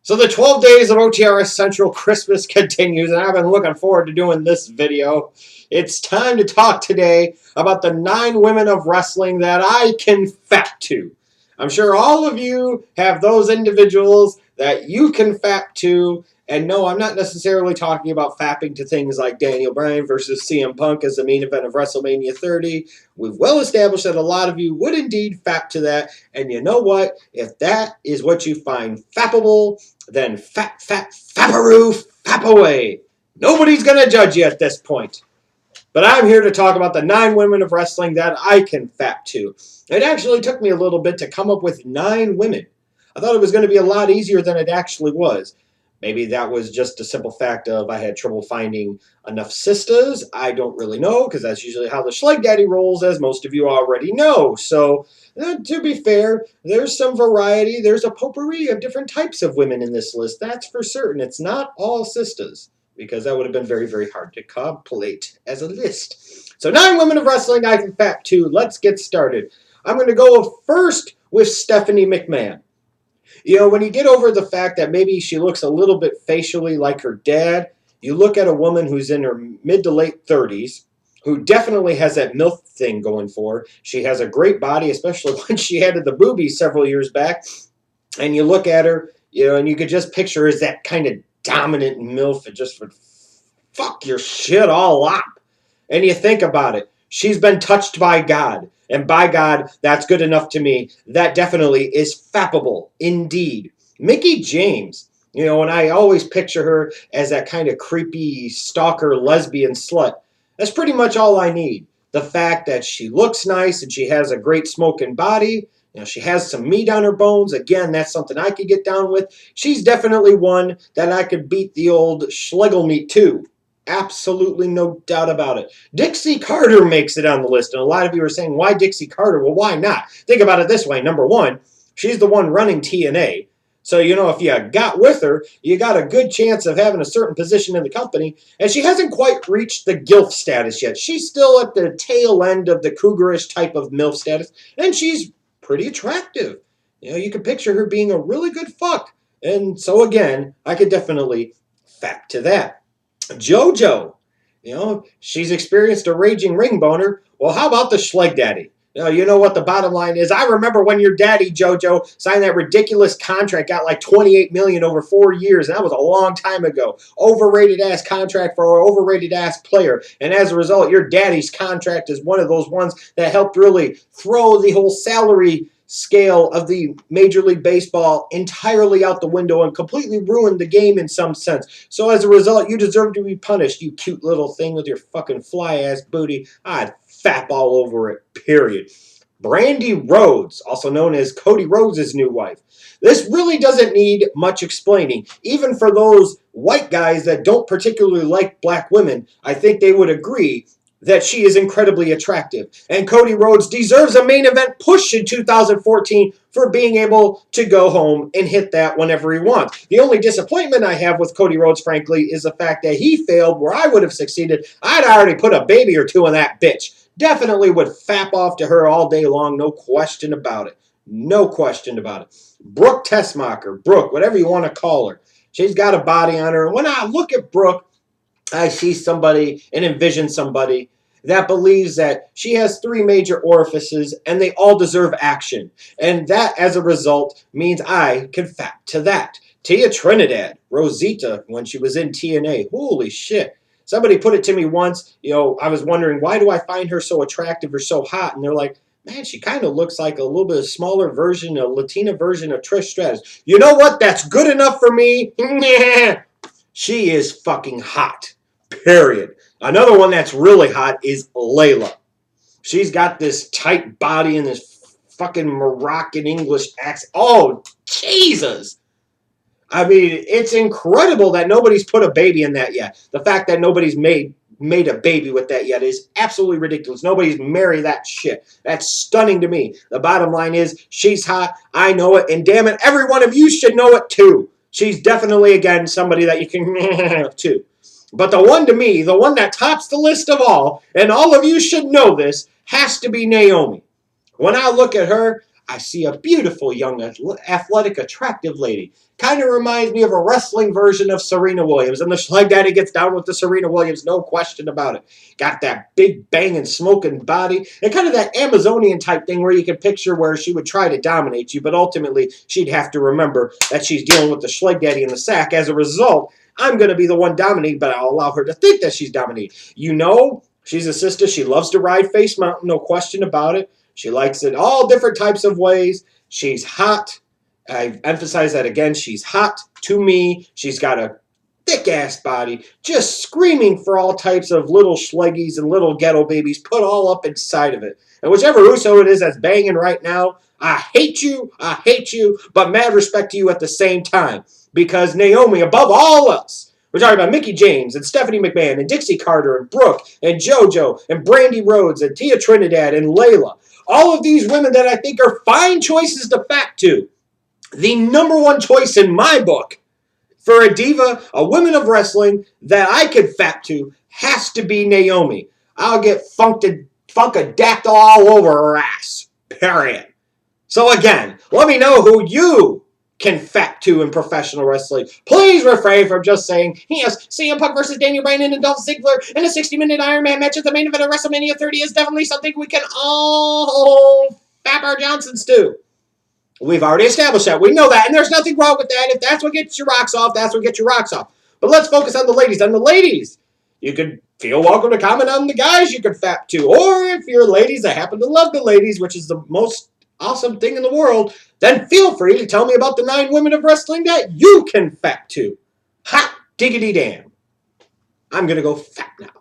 So the 12 days of OTRSCentral Christmas continues, and I've been looking forward to doing this video. It's time to talk today about the 9 women of wrestling that I can fap to. I'm sure all of you have those individuals that you can fap to. And no, I'm not necessarily talking about fapping to things like Daniel Bryan versus CM Punk as the main event of WrestleMania 30. We've well established that a lot of you would indeed fap to that. And you know what? If that is what you find fappable, then fapperoo, fap away. Nobody's going to judge you at this point. But I'm here to talk about the 9 women of wrestling that I can fap to. It actually took me a little bit to come up with 9 women. I thought it was going to be a lot easier than it actually was. Maybe that was just a simple fact of I had trouble finding enough sisters. I don't really know, because that's usually how the Schleg Daddy rolls, as most of you already know. So, to be fair, there's some variety. There's a potpourri of different types of women in this list. That's for certain. It's not all sisters, because that would have been very, very hard to complete as a list. So 9 women of wrestling I can fap to. Let's get started. I'm going to go first with Stephanie McMahon. You know, when you get over the fact that maybe she looks a little bit facially like her dad, you look at a woman who's in her mid to late 30s, who definitely has that MILF thing going for her. She has a great body, especially when she added the boobies several years back. And you look at her, you know, and you could just picture her as that kind of dominant MILF that just would fuck your shit all up. And you think about it. She's been touched by God. And by God, that's good enough to me. That definitely is fappable, indeed. Mickie James, you know, and I always picture her as that kind of creepy stalker lesbian slut. That's pretty much all I need. The fact that she looks nice and she has a great smoking body. You know, she has some meat on her bones. Again, that's something I could get down with. She's definitely one that I could beat the old Schlegel meat to. Absolutely no doubt about it. Dixie Carter makes it on the list. And a lot of you are saying, why Dixie Carter? Well, why not? Think about it this way. Number one, she's the one running TNA. So, you know, if you got with her, you got a good chance of having a certain position in the company. And she hasn't quite reached the GILF status yet. She's still at the tail end of the cougarish type of MILF status. And she's pretty attractive. You know, you can picture her being a really good fuck. And so, again, I could definitely fap to that. JoJo, you know, she's experienced a raging ring boner. Well, how about the Schleg Daddy? You know what the bottom line is? I remember when your daddy, JoJo, signed that ridiculous contract, got like $28 million over 4 years, and that was a long time ago. Overrated-ass contract for an overrated-ass player. And as a result, your daddy's contract is one of those ones that helped really throw the whole salary scale of the Major League Baseball entirely out the window and completely ruined the game in some sense. So as a result, you deserve to be punished, you cute little thing with your fucking fly-ass booty. I'd fap all over it, period. Brandi Rhodes, also known as Cody Rhodes' new wife. This really doesn't need much explaining. Even for those white guys that don't particularly like black women, I think they would agree that she is incredibly attractive. And Cody Rhodes deserves a main event push in 2014 for being able to go home and hit that whenever he wants. The only disappointment I have with Cody Rhodes, frankly, is the fact that he failed where I would have succeeded. I'd already put a baby or two in that bitch. Definitely would fap off to her all day long, no question about it. No question about it. Brooke Tessmacher, Brooke, whatever you want to call her. She's got a body on her. And when I look at Brooke, I see somebody and envision somebody that believes that she has 3 major orifices and they all deserve action. And that, as a result, means I can fap to that. Tia Trinidad, Rosita, when she was in TNA. Holy shit. Somebody put it to me once, you know, I was wondering, why do I find her so attractive or so hot? And they're like, man, she kind of looks like a little bit smaller version, a Latina version of Trish Stratus. You know what? That's good enough for me. She is fucking hot. Period. Another one that's really hot is Layla. She's got this tight body and this fucking Moroccan English accent. Oh, Jesus. I mean, it's incredible that nobody's put a baby in that yet. The fact that nobody's made a baby with that yet is absolutely ridiculous. Nobody's married that shit. That's stunning to me. The bottom line is, she's hot. I know it. And damn it, every one of you should know it too. She's definitely, again, somebody that you can too. But the one to me, the one that tops the list of all, and all of you should know this, has to be Naomi. When I look at her, I see a beautiful, young, athletic, attractive lady. Kind of reminds me of a wrestling version of Serena Williams. And the Schleg Daddy gets down with the Serena Williams, no question about it. Got that big banging, smoking body. And kind of that Amazonian type thing where you can picture where she would try to dominate you, but ultimately she'd have to remember that she's dealing with the Schleg Daddy in the sack. As a result, I'm going to be the one dominating, but I'll allow her to think that she's dominating. You know, she's a sister. She loves to ride Face Mountain, no question about it. She likes it all different types of ways. She's hot. I emphasize that again. She's hot to me. She's got a thick-ass body, just screaming for all types of little schleggies and little ghetto babies put all up inside of it. And whichever Uso it is that's banging right now, I hate you, but mad respect to you at the same time. Because Naomi, above all else, we're talking about Mickie James and Stephanie McMahon and Dixie Carter and Brooke and JoJo and Brandi Rhodes and Tia Trinidad and Layla. All of these women that I think are fine choices to fat to. The number one choice in my book for a diva, a woman of wrestling that I could fat to has to be Naomi. I'll get funkadactyl all over her ass. Period. So again, let me know who you can fat to in professional wrestling. Please refrain from just saying, yes, CM Punk versus Daniel Bryan and Dolph Ziggler in a 60-minute Iron Man match at the main event of WrestleMania 30 is definitely something we can all fap our Johnsons to. We've already established that. We know that, and there's nothing wrong with that. If that's what gets your rocks off, that's what gets your rocks off. But let's focus on the ladies. On the ladies, you could feel welcome to comment on the guys you could fap to. Or if you're ladies that happen to love the ladies, which is the most awesome thing in the world, then feel free to tell me about the 9 women of wrestling that you can fap to. Hot diggity damn. I'm going to go fat now.